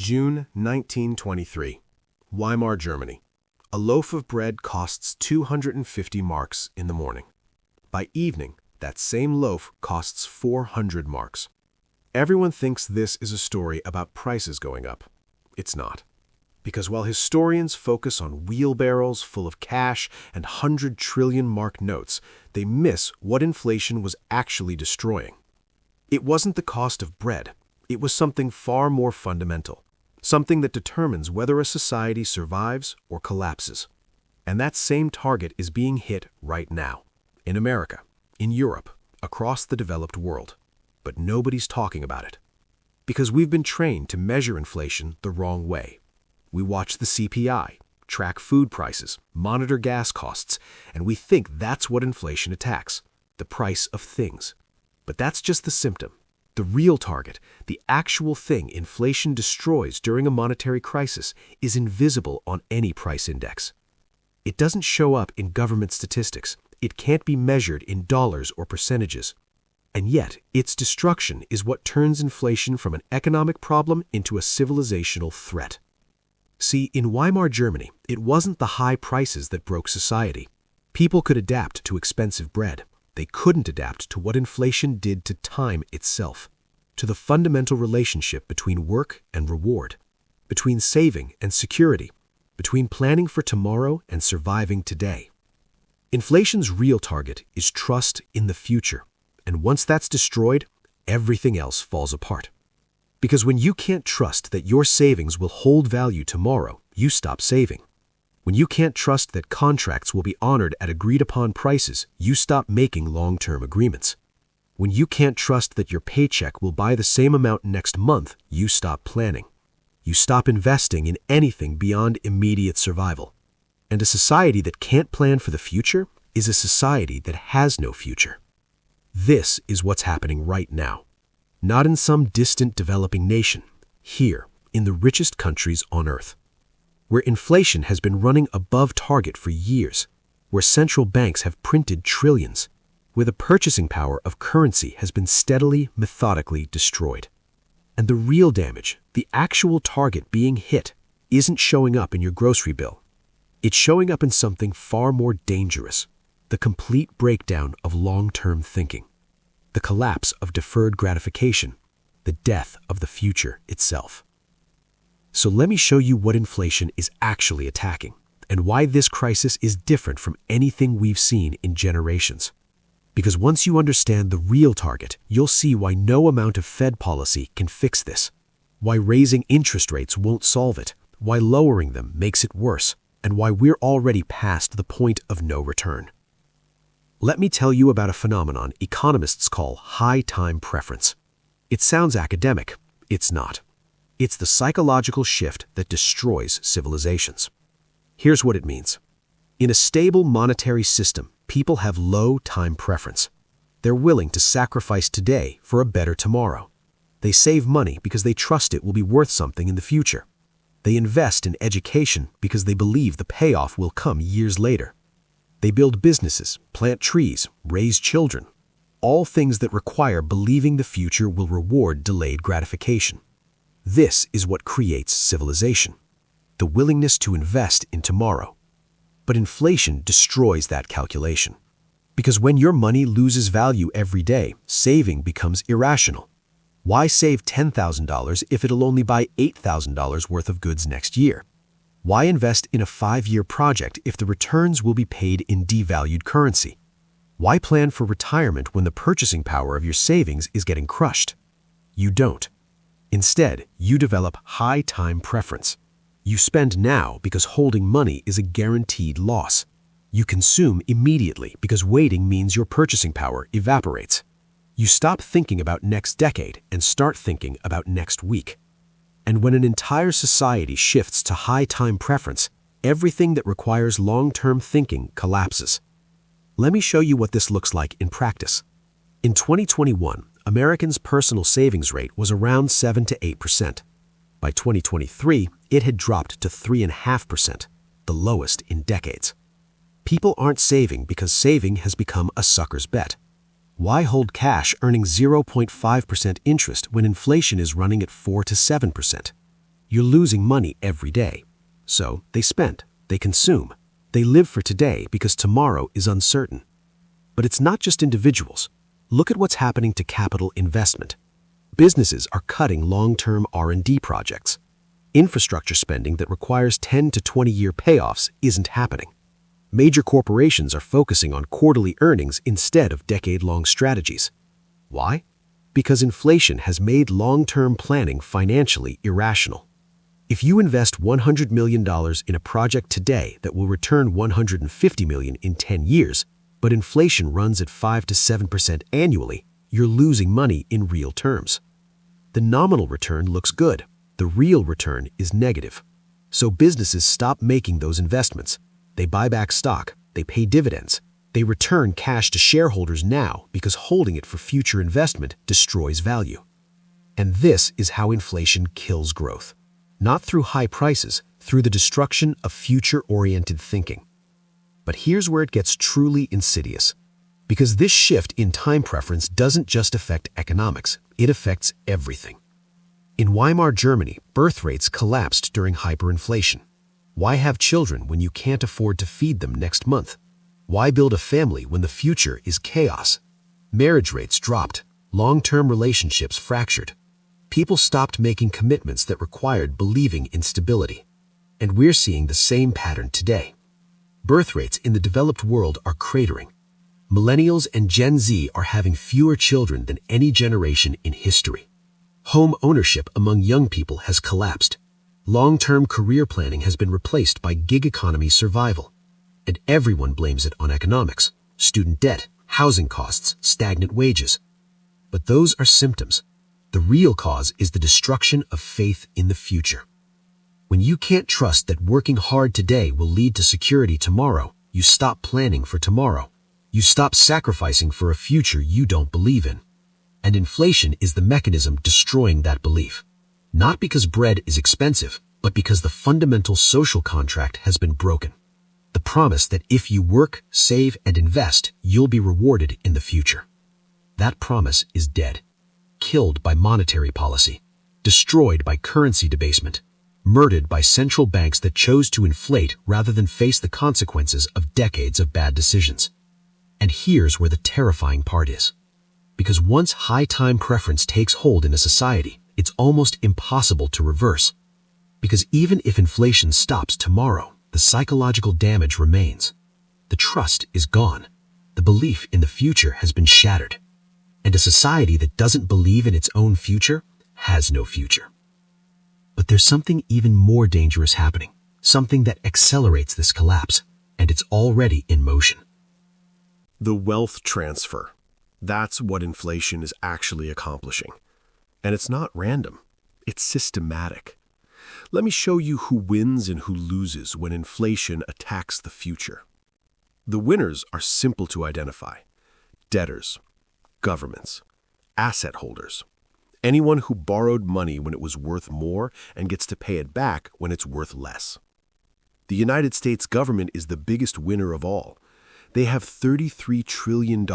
June 1923, Weimar Germany. A loaf of bread costs 250 marks in the morning. By evening, that same loaf costs 400 marks. Everyone thinks this is a story about prices going up. It's not. Because while historians focus on wheelbarrows full of cash and 100 trillion mark notes, they miss what inflation was actually destroying. It wasn't the cost of bread. It was something far more fundamental, something that determines whether a society survives or collapses. And that same target is being hit right now, in America, in Europe, across the developed world. But nobody's talking about it. Because we've been trained to measure inflation the wrong way. We watch the CPI, track food prices, monitor gas costs, and we think that's what inflation attacks, the price of things. But that's just the symptom. The real target, the actual thing inflation destroys during a monetary crisis, is invisible on any price index. It doesn't show up in government statistics. It can't be measured in dollars or percentages. And yet, its destruction is what turns inflation from an economic problem into a civilizational threat. See, in Weimar Germany, it wasn't the high prices that broke society. People could adapt to expensive bread. They couldn't adapt to what inflation did to time itself, to the fundamental relationship between work and reward, between saving and security, between planning for tomorrow and surviving today. Inflation's real target is trust in the future, and once that's destroyed, everything else falls apart. Because when you can't trust that your savings will hold value tomorrow, you stop saving. When you can't trust that contracts will be honored at agreed-upon prices, you stop making long-term agreements. When you can't trust that your paycheck will buy the same amount next month, you stop planning. You stop investing in anything beyond immediate survival. And a society that can't plan for the future is a society that has no future. This is what's happening right now. Not in some distant developing nation, here, in the richest countries on earth. Where inflation has been running above target for years, where central banks have printed trillions, where the purchasing power of currency has been steadily, methodically destroyed. And the real damage, the actual target being hit, isn't showing up in your grocery bill. It's showing up in something far more dangerous, the complete breakdown of long-term thinking, the collapse of deferred gratification, the death of the future itself. So let me show you what inflation is actually attacking, and why this crisis is different from anything we've seen in generations. Because once you understand the real target, you'll see why no amount of Fed policy can fix this, why raising interest rates won't solve it, why lowering them makes it worse, and why we're already past the point of no return. Let me tell you about a phenomenon economists call high time preference. It sounds academic. It's not. It's the psychological shift that destroys civilizations. Here's what it means. In a stable monetary system, people have low time preference. They're willing to sacrifice today for a better tomorrow. They save money because they trust it will be worth something in the future. They invest in education because they believe the payoff will come years later. They build businesses, plant trees, raise children, all things that require believing the future will reward delayed gratification. This is what creates civilization, the willingness to invest in tomorrow. But inflation destroys that calculation. Because when your money loses value every day, saving becomes irrational. Why save $10,000 if it'll only buy $8,000 worth of goods next year? Why invest in a 5-year project if the returns will be paid in devalued currency? Why plan for retirement when the purchasing power of your savings is getting crushed? You don't. Instead, you develop high time preference. You spend now because holding money is a guaranteed loss. You consume immediately because waiting means your purchasing power evaporates. You stop thinking about next decade and start thinking about next week. And when an entire society shifts to high time preference, everything that requires long-term thinking collapses. Let me show you what this looks like in practice. In 2021, Americans' personal savings rate was around 7 to 8%. By 2023, it had dropped to 3.5%, the lowest in decades. People aren't saving because saving has become a sucker's bet. Why hold cash earning 0.5% interest when inflation is running at 4 to 7%? You're losing money every day. So they spend, they consume, they live for today because tomorrow is uncertain. But it's not just individuals. Look at what's happening to capital investment. Businesses are cutting long-term R&D projects. Infrastructure spending that requires 10 to 20-year payoffs isn't happening. Major corporations are focusing on quarterly earnings instead of decade-long strategies. Why? Because inflation has made long-term planning financially irrational. If you invest $100 million in a project today that will return $150 million in 10 years, but inflation runs at 5 to 7% annually, you're losing money in real terms. The nominal return looks good. The real return is negative. So businesses stop making those investments. They buy back stock, they pay dividends, they return cash to shareholders now because holding it for future investment destroys value. And this is how inflation kills growth. Not through high prices, through the destruction of future-oriented thinking. But here's where it gets truly insidious. Because this shift in time preference doesn't just affect economics, it affects everything. In Weimar Germany, birth rates collapsed during hyperinflation. Why have children when you can't afford to feed them next month? Why build a family when the future is chaos? Marriage rates dropped, long-term relationships fractured. People stopped making commitments that required believing in stability. And we're seeing the same pattern today. Birth rates in the developed world are cratering. Millennials and Gen Z are having fewer children than any generation in history. Home ownership among young people has collapsed. Long-term career planning has been replaced by gig economy survival. And everyone blames it on economics, student debt, housing costs, stagnant wages. But those are symptoms. The real cause is the destruction of faith in the future. When you can't trust that working hard today will lead to security tomorrow, you stop planning for tomorrow. You stop sacrificing for a future you don't believe in. And inflation is the mechanism destroying that belief. Not because bread is expensive, but because the fundamental social contract has been broken. The promise that if you work, save, and invest, you'll be rewarded in the future. That promise is dead. Killed by monetary policy. Destroyed by currency debasement. Murdered by central banks that chose to inflate rather than face the consequences of decades of bad decisions. And here's where the terrifying part is. Because once high time preference takes hold in a society, it's almost impossible to reverse. Because even if inflation stops tomorrow, the psychological damage remains. The trust is gone. The belief in the future has been shattered. And a society that doesn't believe in its own future has no future. But there's something even more dangerous happening, something that accelerates this collapse, and it's already in motion. The wealth transfer. That's what inflation is actually accomplishing. And it's not random. It's systematic. Let me show you who wins and who loses when inflation attacks the future. The winners are simple to identify. Debtors, governments, asset holders. Anyone who borrowed money when it was worth more and gets to pay it back when it's worth less. The United States government is the biggest winner of all. They have $33 trillion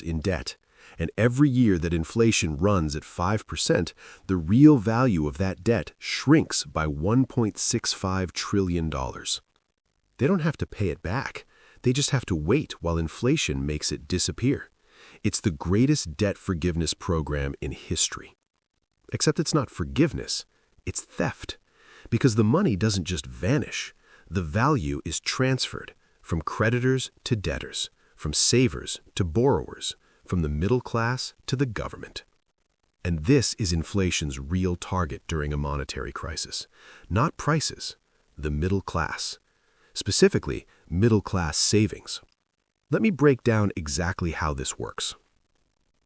in debt, and every year that inflation runs at 5%, the real value of that debt shrinks by $1.65 trillion. They don't have to pay it back. They just have to wait while inflation makes it disappear. It's the greatest debt forgiveness program in history. Except it's not forgiveness, it's theft. Because the money doesn't just vanish. The value is transferred from creditors to debtors, from savers to borrowers, from the middle class to the government. And this is inflation's real target during a monetary crisis. Not prices, the middle class. Specifically, middle-class savings. Let me break down exactly how this works.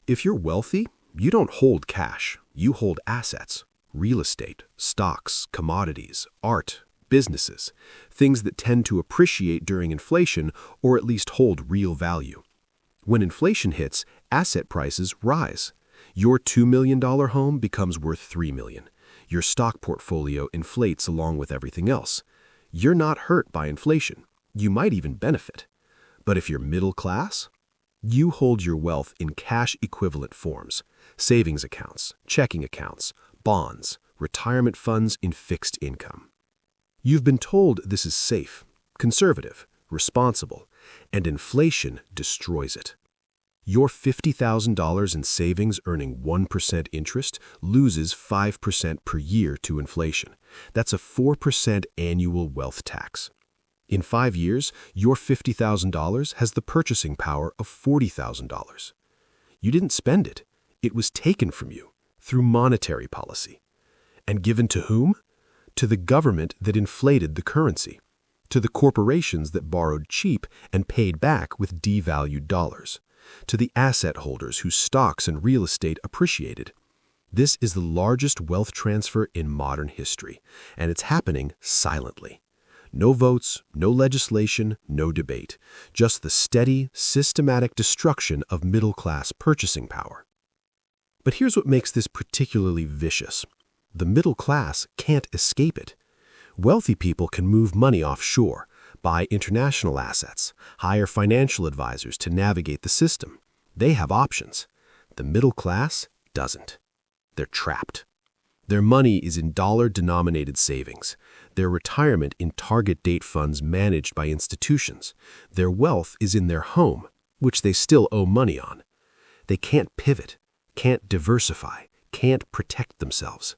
If you're wealthy, you don't hold cash. You hold assets, real estate, stocks, commodities, art, businesses, things that tend to appreciate during inflation or at least hold real value. When inflation hits, asset prices rise. Your $2 million home becomes worth $3 million. Your stock portfolio inflates along with everything else. You're not hurt by inflation. You might even benefit. But if you're middle class, you hold your wealth in cash equivalent forms, savings accounts, checking accounts, bonds, retirement funds in fixed income. You've been told this is safe, conservative, responsible, and inflation destroys it. Your $50,000 in savings earning 1% interest loses 5% per year to inflation. That's a 4% annual wealth tax. In 5 years, your $50,000 has the purchasing power of $40,000. You didn't spend it. It was taken from you through monetary policy. And given to whom? To the government that inflated the currency, to the corporations that borrowed cheap and paid back with devalued dollars, to the asset holders whose stocks and real estate appreciated. This is the largest wealth transfer in modern history, and it's happening silently. No votes, no legislation, no debate, just the steady, systematic destruction of middle-class purchasing power. But here's what makes this particularly vicious. The middle class can't escape it. Wealthy people can move money offshore, buy international assets, hire financial advisors to navigate the system. They have options. The middle class doesn't. They're trapped. Their money is in dollar-denominated savings, their retirement in target date funds managed by institutions. Their wealth is in their home, which they still owe money on. They can't pivot, can't diversify, can't protect themselves.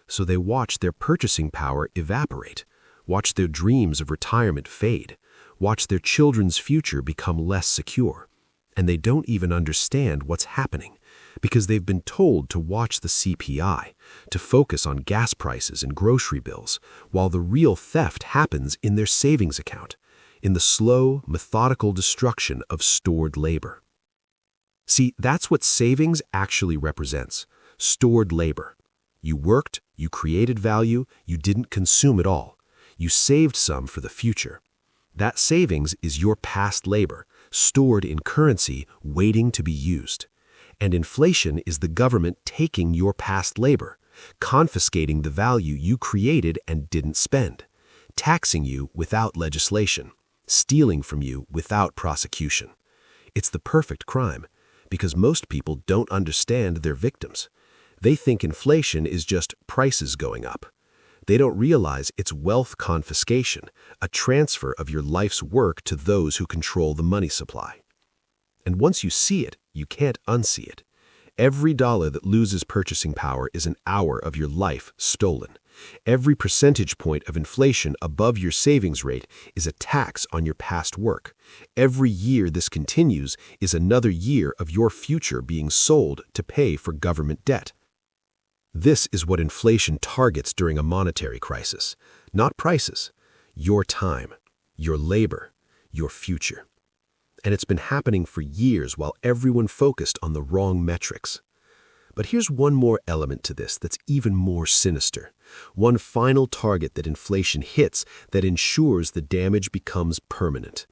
So they watch their purchasing power evaporate, watch their dreams of retirement fade, watch their children's future become less secure. And they don't even understand what's happening because they've been told to watch the CPI, to focus on gas prices and grocery bills, while the real theft happens in their savings account, in the slow, methodical destruction of stored labor. See, that's what savings actually represents, stored labor. You worked, you created value, you didn't consume it all. You saved some for the future. That savings is your past labor, stored in currency, waiting to be used. And inflation is the government taking your past labor, confiscating the value you created and didn't spend, taxing you without legislation, stealing from you without prosecution. It's the perfect crime, because most people don't understand their victims. They think inflation is just prices going up. They don't realize it's wealth confiscation, a transfer of your life's work to those who control the money supply. And once you see it, you can't unsee it. Every dollar that loses purchasing power is an hour of your life stolen. Every percentage point of inflation above your savings rate is a tax on your past work. Every year this continues is another year of your future being sold to pay for government debt. This is what inflation targets during a monetary crisis. Not prices, your time, your labor, your future. And it's been happening for years while everyone focused on the wrong metrics. But here's one more element to this that's even more sinister. One final target that inflation hits that ensures the damage becomes permanent.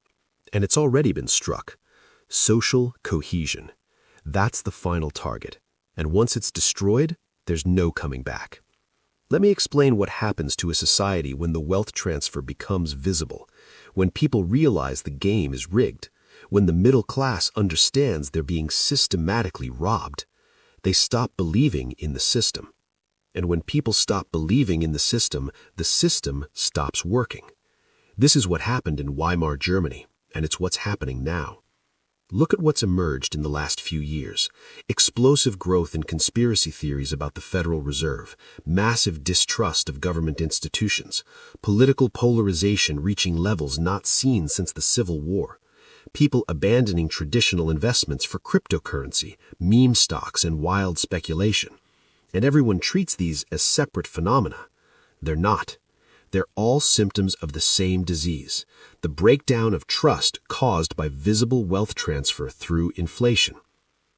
And it's already been struck. Social cohesion. That's the final target. And once it's destroyed, there's no coming back. Let me explain what happens to a society when the wealth transfer becomes visible, when people realize the game is rigged, when the middle class understands they're being systematically robbed. They stop believing in the system. And when people stop believing in the system stops working. This is what happened in Weimar Germany, and it's what's happening now. Look at what's emerged in the last few years. Explosive growth in conspiracy theories about the Federal Reserve, massive distrust of government institutions, political polarization reaching levels not seen since the Civil War, people abandoning traditional investments for cryptocurrency, meme stocks, and wild speculation. And everyone treats these as separate phenomena. They're not. They're all symptoms of the same disease, the breakdown of trust caused by visible wealth transfer through inflation.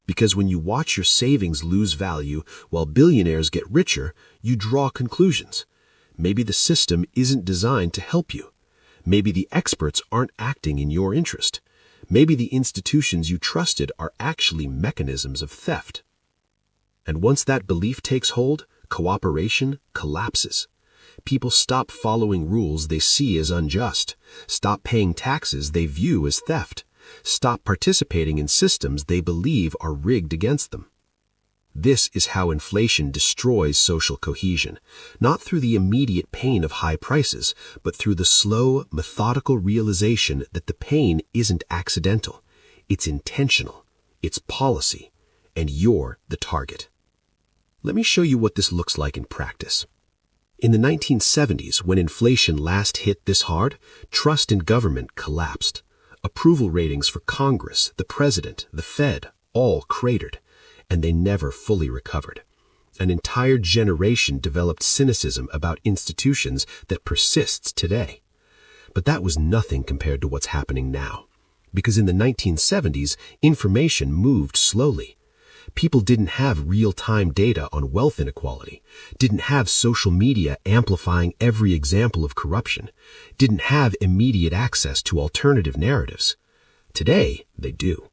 Because when you watch your savings lose value while billionaires get richer, you draw conclusions. Maybe the system isn't designed to help you. Maybe the experts aren't acting in your interest. Maybe the institutions you trusted are actually mechanisms of theft. And once that belief takes hold, cooperation collapses. People stop following rules they see as unjust, stop paying taxes they view as theft, stop participating in systems they believe are rigged against them. This is how inflation destroys social cohesion, not through the immediate pain of high prices, but through the slow, methodical realization that the pain isn't accidental, it's intentional, it's policy, and you're the target. Let me show you what this looks like in practice. In the 1970s, when inflation last hit this hard, trust in government collapsed. Approval ratings for Congress, the President, the Fed, all cratered, and they never fully recovered. An entire generation developed cynicism about institutions that persists today. But that was nothing compared to what's happening now. Because in the 1970s, information moved slowly. People didn't have real-time data on wealth inequality, didn't have social media amplifying every example of corruption, didn't have immediate access to alternative narratives. Today, they do.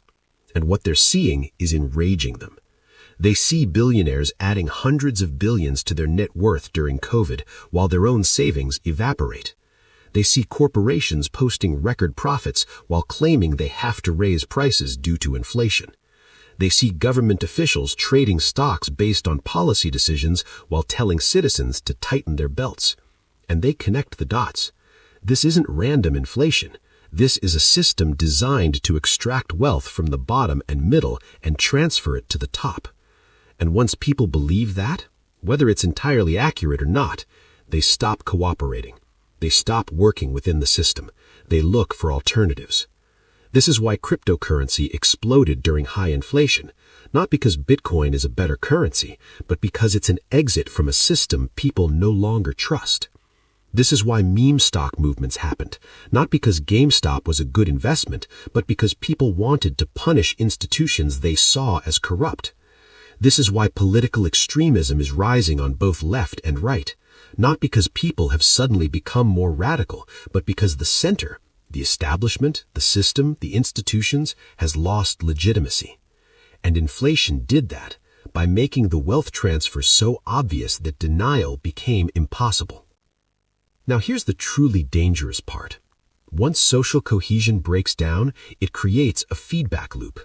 And what they're seeing is enraging them. They see billionaires adding hundreds of billions to their net worth during COVID while their own savings evaporate. They see corporations posting record profits while claiming they have to raise prices due to inflation. They see government officials trading stocks based on policy decisions while telling citizens to tighten their belts. And they connect the dots. This isn't random inflation. This is a system designed to extract wealth from the bottom and middle and transfer it to the top. And once people believe that, whether it's entirely accurate or not, they stop cooperating. They stop working within the system. They look for alternatives. This is why cryptocurrency exploded during high inflation, not because Bitcoin is a better currency, but because it's an exit from a system people no longer trust. This is why meme stock movements happened, not because GameStop was a good investment, but because people wanted to punish institutions they saw as corrupt. This is why political extremism is rising on both left and right, not because people have suddenly become more radical, but because the center, the establishment, the system, the institutions, has lost legitimacy. And inflation did that by making the wealth transfer so obvious that denial became impossible. Now here's the truly dangerous part. Once social cohesion breaks down, it creates a feedback loop.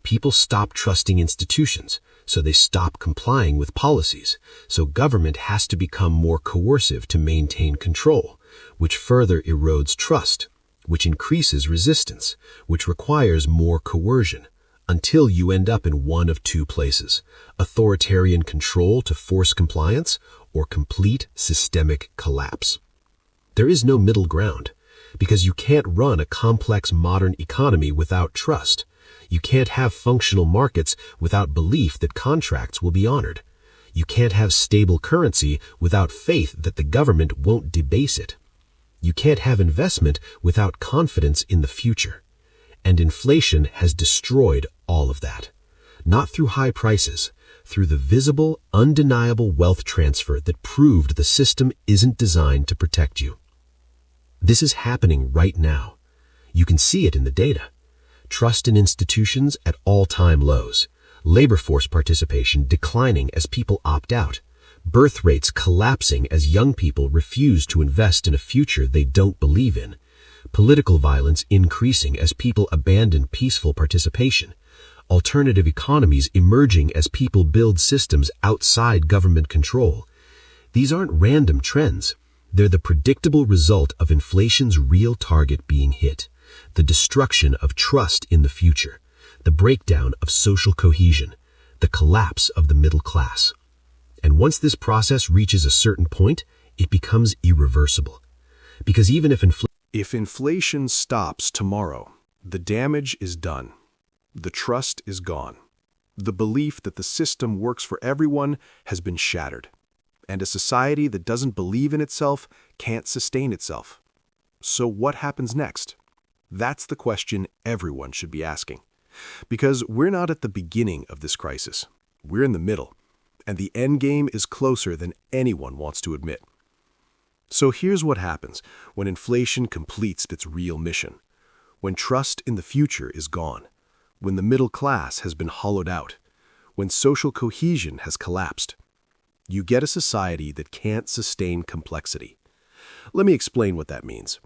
People stop trusting institutions, so they stop complying with policies, so government has to become more coercive to maintain control, which further erodes trust, which increases resistance, which requires more coercion, until you end up in one of two places: authoritarian control to force compliance, or complete systemic collapse. There is no middle ground, because you can't run a complex modern economy without trust. You can't have functional markets without belief that contracts will be honored. You can't have stable currency without faith that the government won't debase it. You can't have investment without confidence in the future. And inflation has destroyed all of that. Not through high prices, through the visible, undeniable wealth transfer that proved the system isn't designed to protect you. This is happening right now. You can see it in the data. Trust in institutions at all-time lows. Labor force participation declining as people opt out. Birth rates collapsing as young people refuse to invest in a future they don't believe in. Political violence increasing as people abandon peaceful participation. Alternative economies emerging as people build systems outside government control. These aren't random trends. They're the predictable result of inflation's real target being hit. The destruction of trust in the future, the breakdown of social cohesion, the collapse of the middle class. And once this process reaches a certain point, it becomes irreversible. Because even if inflation stops tomorrow, the damage is done. The trust is gone. The belief that the system works for everyone has been shattered. And a society that doesn't believe in itself can't sustain itself. So what happens next? That's the question everyone should be asking. Because we're not at the beginning of this crisis. We're in the middle. And the end game is closer than anyone wants to admit. So here's what happens when inflation completes its real mission. When trust in the future is gone. When the middle class has been hollowed out. When social cohesion has collapsed. You get a society that can't sustain complexity. Let me explain what that means.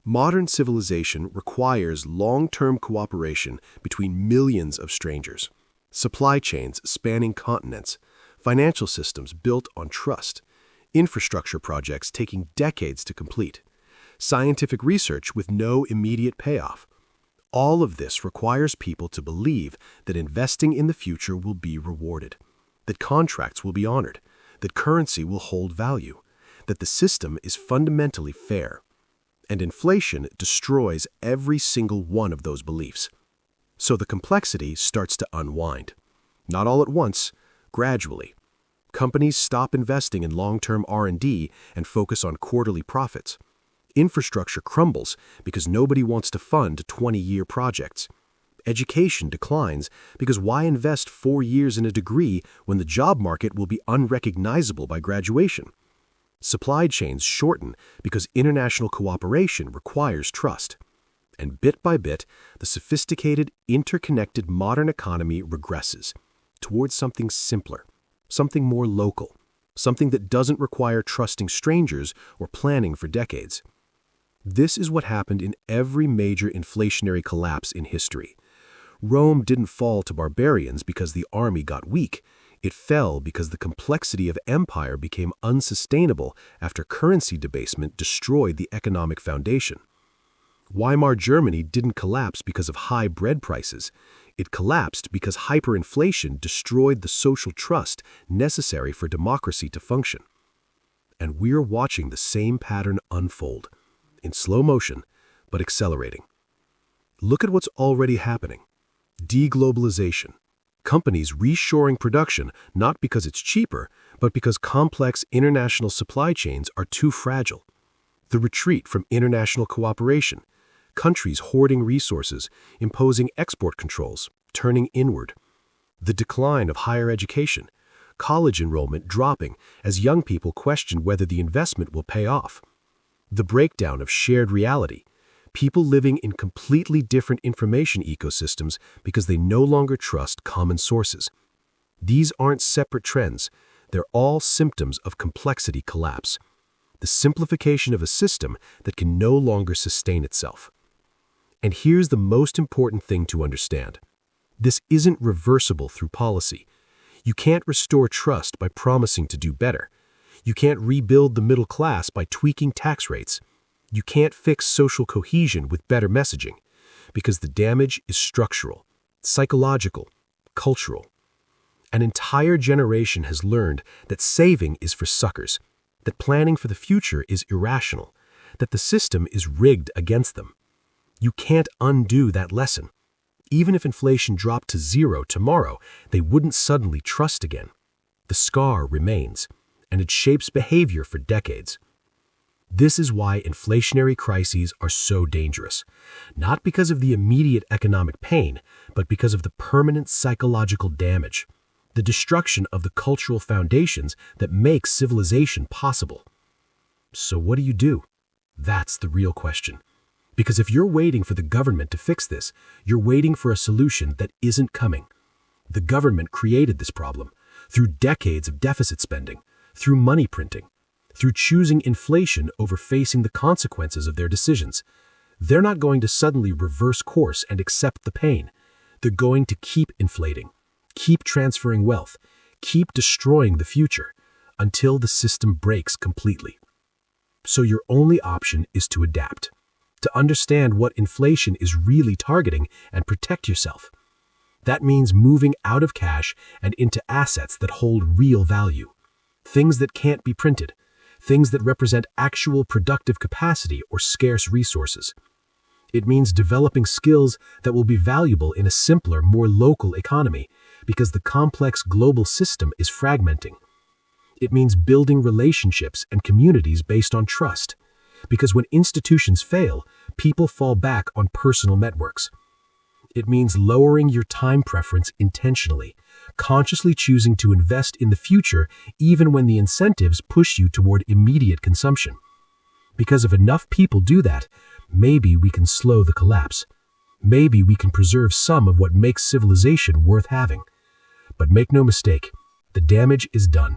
Modern civilization requires long-term cooperation between millions of strangers. Supply chains spanning continents, financial systems built on trust, infrastructure projects taking decades to complete, scientific research with no immediate payoff. All of this requires people to believe that investing in the future will be rewarded, that contracts will be honored, that currency will hold value, that the system is fundamentally fair. And inflation destroys every single one of those beliefs. So the complexity starts to unwind. Not all at once, gradually. Companies stop investing in long-term R&D and focus on quarterly profits. Infrastructure crumbles because nobody wants to fund 20-year projects. Education declines because why invest 4 years in a degree when the job market will be unrecognizable by graduation? Supply chains shorten because international cooperation requires trust. And bit by bit, the sophisticated, interconnected modern economy regresses towards something simpler, something more local, something that doesn't require trusting strangers or planning for decades. This is what happened in every major inflationary collapse in history. Rome didn't fall to barbarians because the army got weak. It fell because the complexity of empire became unsustainable after currency debasement destroyed the economic foundation. Weimar Germany didn't collapse because of high bread prices. It collapsed because hyperinflation destroyed the social trust necessary for democracy to function. And we're watching the same pattern unfold, in slow motion, but accelerating. Look at what's already happening. Deglobalization. Companies reshoring production not because it's cheaper, but because complex international supply chains are too fragile. The retreat from international cooperation. Countries hoarding resources, imposing export controls, turning inward. The decline of higher education. College enrollment dropping as young people question whether the investment will pay off. The breakdown of shared reality. People living in completely different information ecosystems because they no longer trust common sources. These aren't separate trends. They're all symptoms of complexity collapse. The simplification of a system that can no longer sustain itself. And here's the most important thing to understand. This isn't reversible through policy. You can't restore trust by promising to do better. You can't rebuild the middle class by tweaking tax rates. You can't fix social cohesion with better messaging, because the damage is structural, psychological, cultural. An entire generation has learned that saving is for suckers, that planning for the future is irrational, that the system is rigged against them. You can't undo that lesson. Even if inflation dropped to 0 tomorrow, they wouldn't suddenly trust again. The scar remains, and it shapes behavior for decades. This is why inflationary crises are so dangerous, not because of the immediate economic pain, but because of the permanent psychological damage, the destruction of the cultural foundations that make civilization possible. So what do? That's the real question. Because if you're waiting for the government to fix this, you're waiting for a solution that isn't coming. The government created this problem through decades of deficit spending, through money printing, through choosing inflation over facing the consequences of their decisions. They're not going to suddenly reverse course and accept the pain. They're going to keep inflating, keep transferring wealth, keep destroying the future until the system breaks completely. So your only option is to adapt, to understand what inflation is really targeting and protect yourself. That means moving out of cash and into assets that hold real value, things that can't be printed, things that represent actual productive capacity or scarce resources. It means developing skills that will be valuable in a simpler, more local economy because the complex global system is fragmenting. It means building relationships and communities based on trust, because when institutions fail, people fall back on personal networks. It means lowering your time preference intentionally, consciously choosing to invest in the future even when the incentives push you toward immediate consumption. Because if enough people do that, maybe we can slow the collapse. Maybe we can preserve some of what makes civilization worth having. But make no mistake, the damage is done.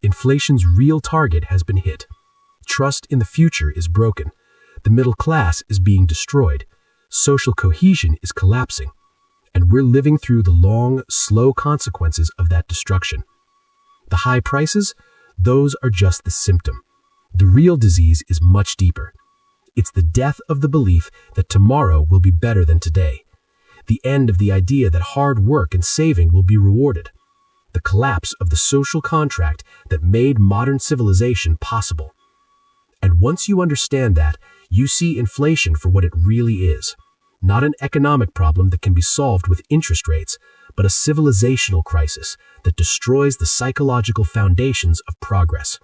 Inflation's real target has been hit. Trust in the future is broken. The middle class is being destroyed. Social cohesion is collapsing. And we're living through the long, slow consequences of that destruction. The high prices, those are just the symptom. The real disease is much deeper. It's the death of the belief that tomorrow will be better than today. The end of the idea that hard work and saving will be rewarded. The collapse of the social contract that made modern civilization possible. And once you understand that, you see inflation for what it really is. Not an economic problem that can be solved with interest rates, but a civilizational crisis that destroys the psychological foundations of progress.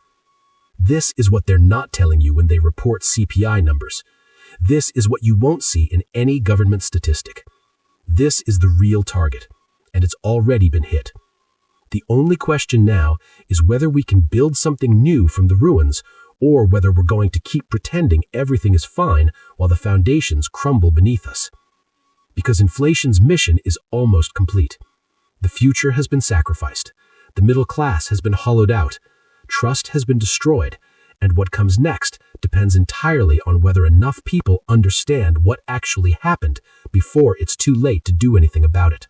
This is what they're not telling you when they report CPI numbers. This is what you won't see in any government statistic. This is the real target, and it's already been hit. The only question now is whether we can build something new from the ruins, or whether we're going to keep pretending everything is fine while the foundations crumble beneath us. Because inflation's mission is almost complete. The future has been sacrificed. The middle class has been hollowed out. Trust has been destroyed. And what comes next depends entirely on whether enough people understand what actually happened before it's too late to do anything about it.